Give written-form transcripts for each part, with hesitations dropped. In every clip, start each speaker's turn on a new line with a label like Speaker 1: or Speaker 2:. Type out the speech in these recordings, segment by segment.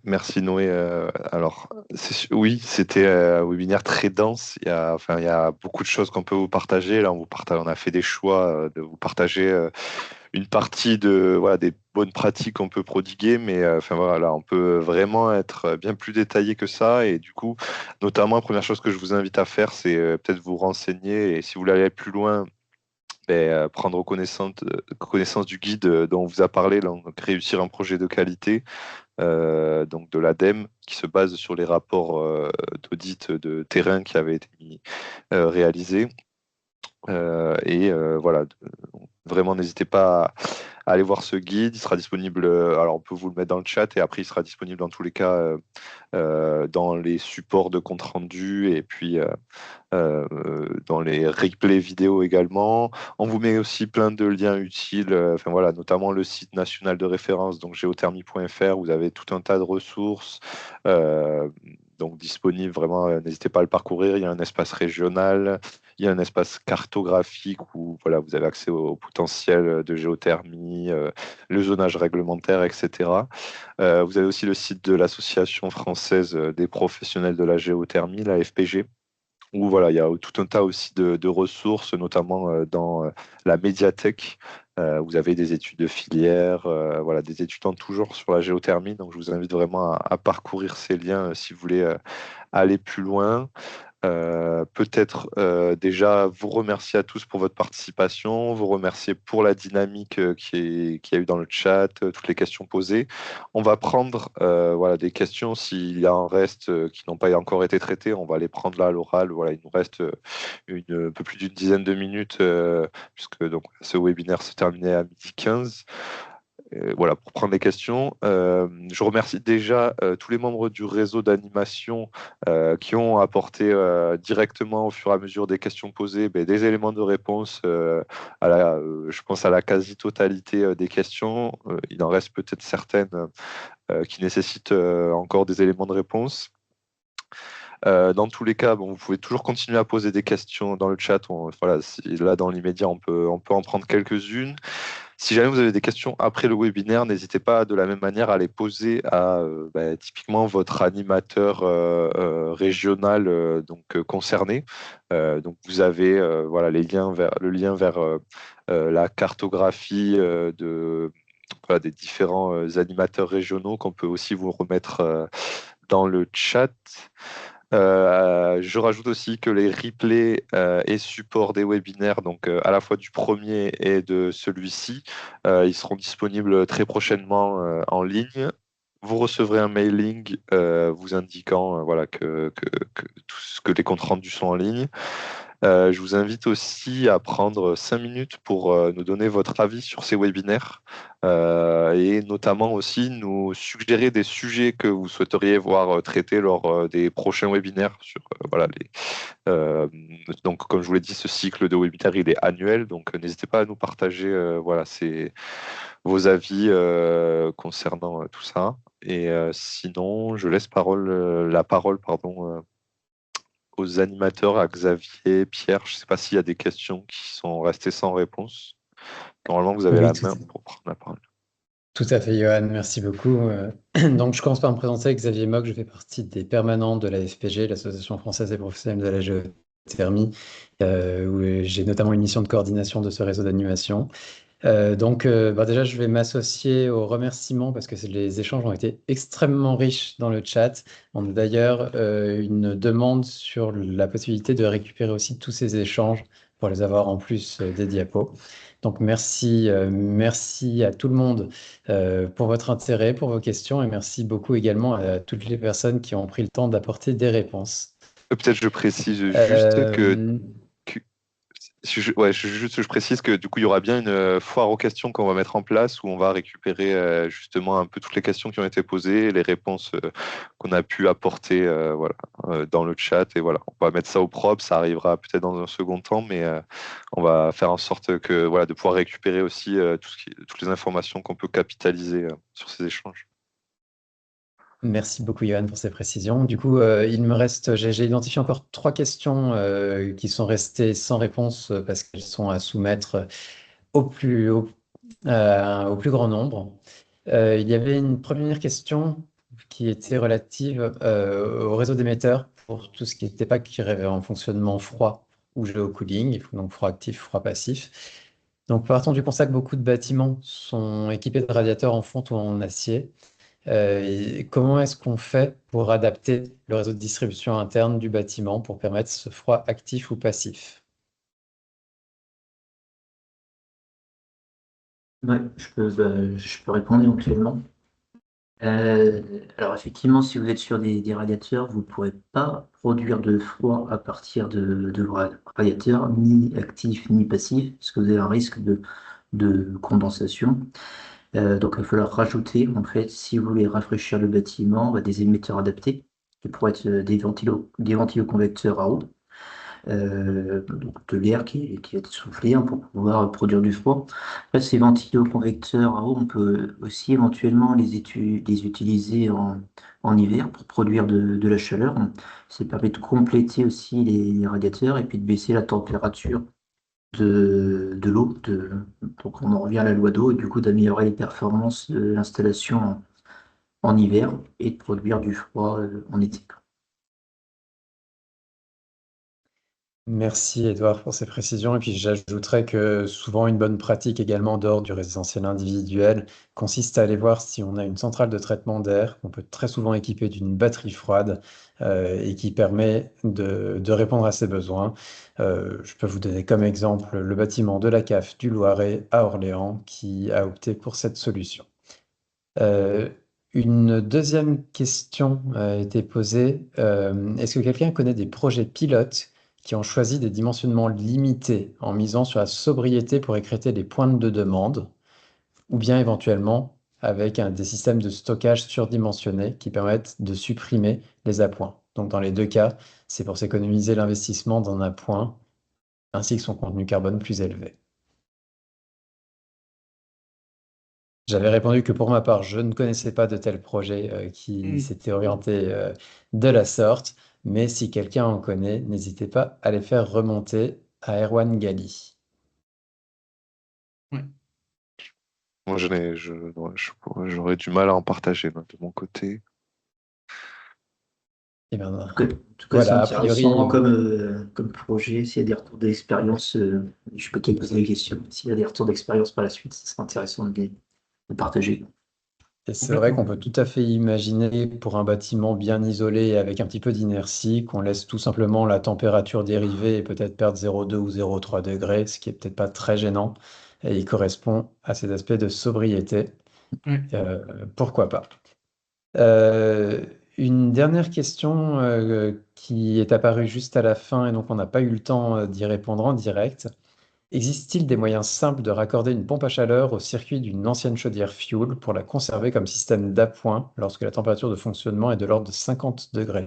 Speaker 1: Merci Noé. Alors, oui, c'était un webinaire très dense. Enfin, il y a beaucoup de choses qu'on peut vous partager. Là, on a fait des choix de vous partager une partie de, voilà, des bonnes pratiques qu'on peut prodiguer, mais enfin, voilà, là, on peut vraiment être bien plus détaillé que ça. Et du coup, notamment, la première chose que je vous invite à faire, c'est peut-être vous renseigner. Et si vous voulez aller plus loin, prendre connaissance du guide dont on vous a parlé, là, donc réussir un projet de qualité donc de l'ADEME, qui se base sur les rapports d'audit de terrain qui avaient été réalisés. Voilà, vraiment, n'hésitez pas à aller voir ce guide. Il sera disponible, alors on peut vous le mettre dans le chat, et après, il sera disponible dans tous les cas dans les supports de compte rendu et puis dans les replays vidéo également. On vous met aussi plein de liens utiles, enfin voilà, notamment le site national de référence, donc géothermie.fr. Vous avez tout un tas de ressources. euh, donc disponibles, vraiment, n'hésitez pas à le parcourir. Il y a un espace régional, il y a un espace cartographique où voilà, vous avez accès au potentiel de géothermie, le zonage réglementaire, etc. Vous avez aussi le site de l'Association française des professionnels de la géothermie, la FPG, où voilà, il y a tout un tas aussi de ressources, notamment dans la médiathèque. Vous avez des études de filière, voilà, des études en tout genre sur la géothermie. Donc, je vous invite vraiment à parcourir ces liens si vous voulez aller plus loin. Peut-être déjà vous remercier à tous pour votre participation, vous remercier pour la dynamique qu'il y a eu dans le chat, toutes les questions posées. On va prendre voilà, des questions s'il y en reste qui n'ont pas encore été traitées, on va les prendre là à l'oral. Voilà, il nous reste un peu plus d'une dizaine de minutes puisque donc, ce webinaire se terminait à 12h15. Voilà, pour prendre les questions. Je remercie déjà tous les membres du réseau d'animation qui ont apporté directement au fur et à mesure des questions posées des éléments de réponse je pense à la quasi-totalité des questions. Il en reste peut-être certaines qui nécessitent encore des éléments de réponse. Dans tous les cas, bon, vous pouvez toujours continuer à poser des questions dans le chat. Voilà, là, dans l'immédiat, on peut en prendre quelques-unes. Si jamais vous avez des questions après le webinaire, n'hésitez pas de la même manière à les poser à typiquement votre animateur régional concerné. Donc vous avez voilà, le lien vers la cartographie voilà, des différents animateurs régionaux qu'on peut aussi vous remettre dans le chat. Je rajoute aussi que les replays et supports des webinaires, donc à la fois du premier et de celui-ci, ils seront disponibles très prochainement en ligne. Vous recevrez un mailing vous indiquant voilà, que les comptes rendus sont en ligne. Je vous invite aussi à prendre 5 minutes pour nous donner votre avis sur ces webinaires et notamment aussi nous suggérer des sujets que vous souhaiteriez voir traités lors des prochains webinaires. Voilà, euh, donc, comme je vous l'ai dit, ce cycle de webinaires, il est annuel, donc n'hésitez pas à nous partager voilà, vos avis concernant tout ça. Et sinon, je laisse la parole pardon, aux animateurs, à Xavier, Pierre. Je ne sais pas s'il y a des questions qui sont restées sans réponse. Normalement, vous avez
Speaker 2: Oui,
Speaker 1: la
Speaker 2: tout,
Speaker 1: main pour prendre la parole.
Speaker 2: tout à fait, Johan, merci beaucoup. Donc, je commence par me présenter, Xavier Mock, je fais partie des permanents de la FPG, l'Association française des professionnels de la géothermie, où j'ai notamment une mission de coordination de ce réseau d'animation. Déjà, je vais m'associer aux remerciements parce que les échanges ont été extrêmement riches dans le chat. On a d'ailleurs une demande sur la possibilité de récupérer aussi tous ces échanges pour les avoir en plus des diapos. Donc, merci à tout le monde pour votre intérêt, pour vos questions et merci beaucoup également à toutes les personnes qui ont pris le temps d'apporter des réponses.
Speaker 1: Peut-être je précise juste
Speaker 2: Euh,
Speaker 1: que je précise que du coup, il y aura bien une foire aux questions qu'on va mettre en place où on va récupérer justement un peu toutes les questions qui ont été posées, les réponses qu'on a pu apporter voilà, dans le chat. Et voilà, on va mettre ça au propre. Ça arrivera peut-être dans un second temps, mais on va faire en sorte que voilà, de pouvoir récupérer aussi toutes les informations qu'on peut capitaliser sur ces échanges.
Speaker 2: Merci beaucoup, Johan, pour ces précisions. Du coup, il me reste, j'ai identifié encore trois questions qui sont restées sans réponse parce qu'elles sont à soumettre au plus grand nombre. Il y avait une première question qui était relative au réseau d'émetteurs pour tout ce qui n'était pas qui rêvait en fonctionnement froid ou géocooling, donc froid actif, froid passif. Donc, partons du constat que beaucoup de bâtiments sont équipés de radiateurs en fonte ou en acier. Et comment est-ce qu'on fait pour adapter le réseau de distribution interne du bâtiment pour permettre ce froid actif ou passif?
Speaker 3: Ouais, je peux répondre éventuellement. Alors effectivement, si vous êtes sur des radiateurs, vous ne pourrez pas produire de froid à partir de vos radiateurs, ni actif ni passif, parce que vous avez un risque de condensation. Donc il va falloir rajouter, en fait, si vous voulez rafraîchir le bâtiment, des émetteurs adaptés, qui pourraient être des ventiloconvecteurs à eau, donc de l'air qui va être soufflé, hein, pour pouvoir produire du froid. Après, ces ventiloconvecteurs à eau, on peut aussi éventuellement les utiliser en hiver pour produire de la chaleur. Ça permet de compléter aussi les radiateurs et puis de baisser la température de l'eau. Donc on en revient à la loi d'eau et du coup d'améliorer les performances de l'installation en hiver et de produire du froid en été.
Speaker 2: Merci Edouard pour ces précisions. Et puis j'ajouterais que souvent une bonne pratique également en dehors du résidentiel individuel consiste à aller voir si on a une centrale de traitement d'air qu'on peut très souvent équiper d'une batterie froide et qui permet de répondre à ses besoins. Je peux vous donner comme exemple le bâtiment de la CAF du Loiret à Orléans qui a opté pour cette solution. Euh, une deuxième question a été posée. Est-ce que quelqu'un connaît des projets pilotes qui ont choisi des dimensionnements limités en misant sur la sobriété pour écréter les pointes de demande, ou bien éventuellement avec des systèmes de stockage surdimensionnés qui permettent de supprimer les appoints? Donc dans les deux cas, c'est pour s'économiser l'investissement d'un appoint ainsi que son contenu carbone plus élevé. J'avais répondu que pour ma part, je ne connaissais pas de tel projet qui
Speaker 4: Mm.
Speaker 2: s'était orienté de la sorte, mais si quelqu'un en connaît, n'hésitez pas à les faire remonter à Erwan Gali.
Speaker 4: Ouais.
Speaker 1: Moi, j'aurais du mal à en partager moi, de mon côté.
Speaker 2: Et bien,
Speaker 3: En tout cas, c'est
Speaker 2: voilà, a priori,
Speaker 3: intéressant comme projet. S'il y a des retours d'expérience, je peux te poser des questions. S'il y a des retours d'expérience par la suite, ce serait intéressant de partager.
Speaker 2: et c'est vrai qu'on
Speaker 4: Complètement.
Speaker 2: peut tout à fait imaginer pour un bâtiment bien isolé et avec un petit peu d'inertie, qu'on laisse tout simplement la température dériver et peut-être perdre 0,2 ou 0,3 degrés, ce qui est peut-être pas très gênant, et il correspond à ces aspects de sobriété.
Speaker 4: Ouais.
Speaker 2: Pourquoi pas? Euh, une dernière question qui est apparue juste à la fin et donc on n'a pas eu le temps d'y répondre en direct. Existe-t-il des moyens simples de raccorder une pompe à chaleur au circuit d'une ancienne chaudière fuel pour la conserver comme système d'appoint lorsque la température de fonctionnement est de l'ordre de 50 degrés?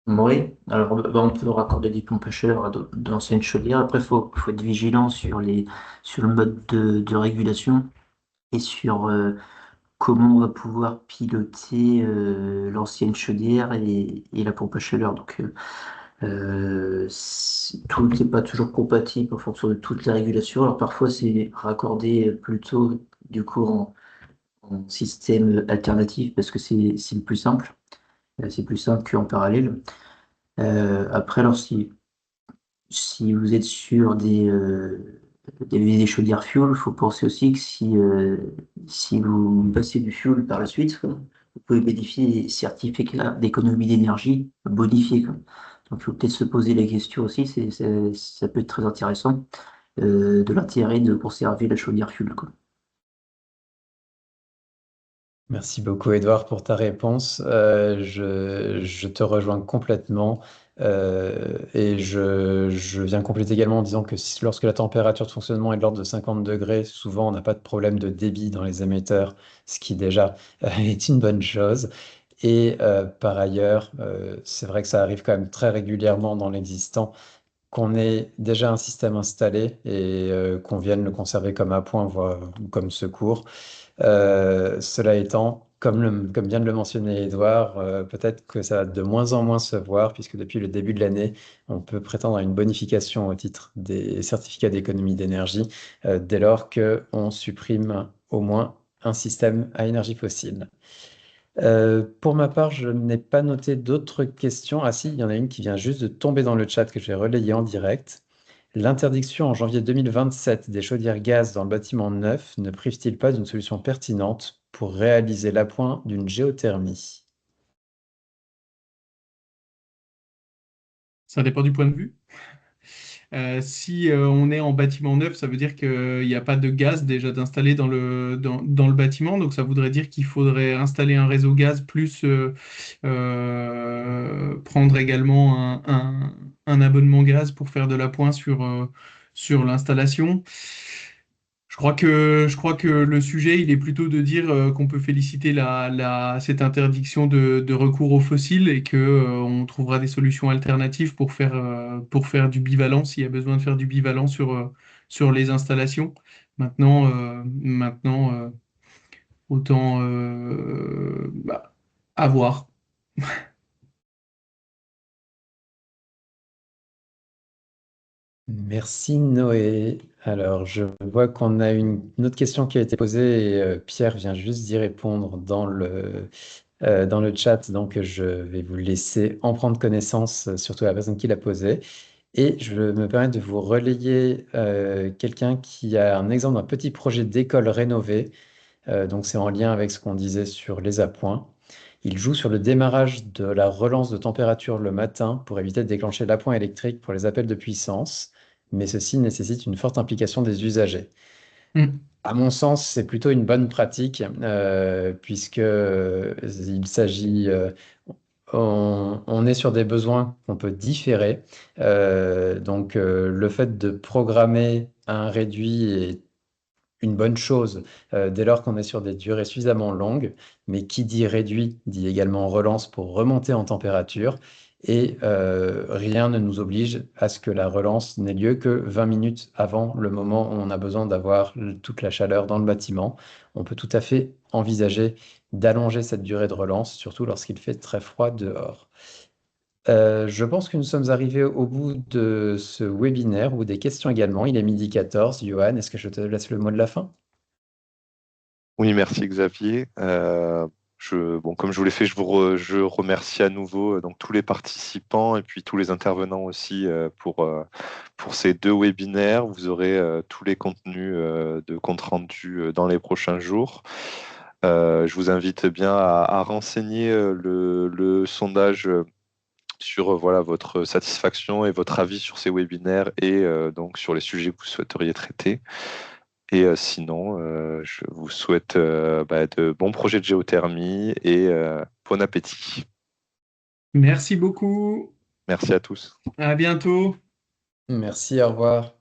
Speaker 3: Oui, alors on peut raccorder des pompes à chaleur à d'anciennes chaudières. Après, faut être vigilant sur le mode de régulation et sur comment on va pouvoir piloter l'ancienne chaudière et la pompe à chaleur. Donc, tout n'est pas toujours compatible en fonction de toutes les régulations. Alors, parfois, c'est raccordé plutôt du coup en système alternatif parce que c'est le plus simple. C'est plus simple qu'en parallèle. Après, alors si vous êtes sur des chaudières fuel, il faut penser aussi que si vous passez du fuel par la suite, quoi, vous pouvez bénéficier des certificats d'économie d'énergie bonifiés, quoi. Donc, il faut peut-être se poser la question aussi, ça peut être très intéressant, de l'intérêt de conserver la chaudière fuel, quoi.
Speaker 2: Merci beaucoup, Edouard, pour ta réponse. Je te rejoins complètement et je viens compléter également en disant que lorsque la température de fonctionnement est de l'ordre de 50 degrés, souvent on n'a pas de problème de débit dans les émetteurs, ce qui déjà est une bonne chose. Et par ailleurs, c'est vrai que ça arrive quand même très régulièrement dans l'existant qu'on ait déjà un système installé et qu'on vienne le conserver comme appoint, voire comme secours. Cela étant, comme vient de le mentionner Edouard, peut-être que ça va de moins en moins se voir, puisque depuis le début de l'année, on peut prétendre à une bonification au titre des certificats d'économie d'énergie, dès lors qu'on supprime au moins un système à énergie fossile. Pour ma part, je n'ai pas noté d'autres questions. Ah si, il y en a une qui vient juste de tomber dans le chat que je vais relayer en direct. L'interdiction en janvier 2027 des chaudières gaz dans le bâtiment neuf ne prive-t-il pas d'une solution pertinente pour réaliser l'appoint d'une géothermie?
Speaker 4: Ça dépend du point de vue. Si on est en bâtiment neuf, ça veut dire qu'il n'y a pas de gaz déjà d'installer dans le bâtiment. Donc ça voudrait dire qu'il faudrait installer un réseau gaz plus prendre également un abonnement gaz pour faire de l'appoint sur l'installation. Je crois que le sujet, il est plutôt de dire qu'on peut féliciter cette interdiction de recours aux fossiles et que, on trouvera des solutions alternatives pour faire du bivalent s'il y a besoin de faire du bivalent sur les installations. Maintenant, autant à voir.
Speaker 2: Merci Noé. Alors, je vois qu'on a une autre question qui a été posée et Pierre vient juste d'y répondre dans le chat, donc je vais vous laisser en prendre connaissance, surtout la personne qui l'a posée. Et je me permets de vous relayer quelqu'un qui a un exemple d'un petit projet d'école rénovée. Donc c'est en lien avec ce qu'on disait sur les appoints. Il joue sur le démarrage de la relance de température le matin pour éviter de déclencher l'appoint électrique pour les appels de puissance, mais ceci nécessite une forte implication des usagers.
Speaker 4: Mm.
Speaker 2: À mon sens, c'est plutôt une bonne pratique, puisque il s'agit, on est sur des besoins qu'on peut différer. Donc, le fait de programmer un réduit est une bonne chose dès lors qu'on est sur des durées suffisamment longues, mais qui dit réduit dit également relance pour remonter en température. Et rien ne nous oblige à ce que la relance n'ait lieu que 20 minutes avant le moment où on a besoin d'avoir toute la chaleur dans le bâtiment. On peut tout à fait envisager d'allonger cette durée de relance, surtout lorsqu'il fait très froid dehors. Je pense que nous sommes arrivés au bout de ce webinaire ou des questions également. Il est 12h14. Johan, est-ce que je te laisse le mot de la fin?
Speaker 1: Oui, merci Xavier. Bon, comme je vous l'ai fait, je remercie à nouveau donc tous les participants et puis tous les intervenants aussi pour ces deux webinaires. Vous aurez tous les contenus de compte rendu dans les prochains jours. Je vous invite bien à renseigner le sondage sur voilà, votre satisfaction et votre avis sur ces webinaires et donc sur les sujets que vous souhaiteriez traiter. Et sinon, je vous souhaite de bons projets de géothermie et bon appétit.
Speaker 4: Merci beaucoup.
Speaker 1: Merci à tous.
Speaker 4: À bientôt.
Speaker 2: Merci, au revoir.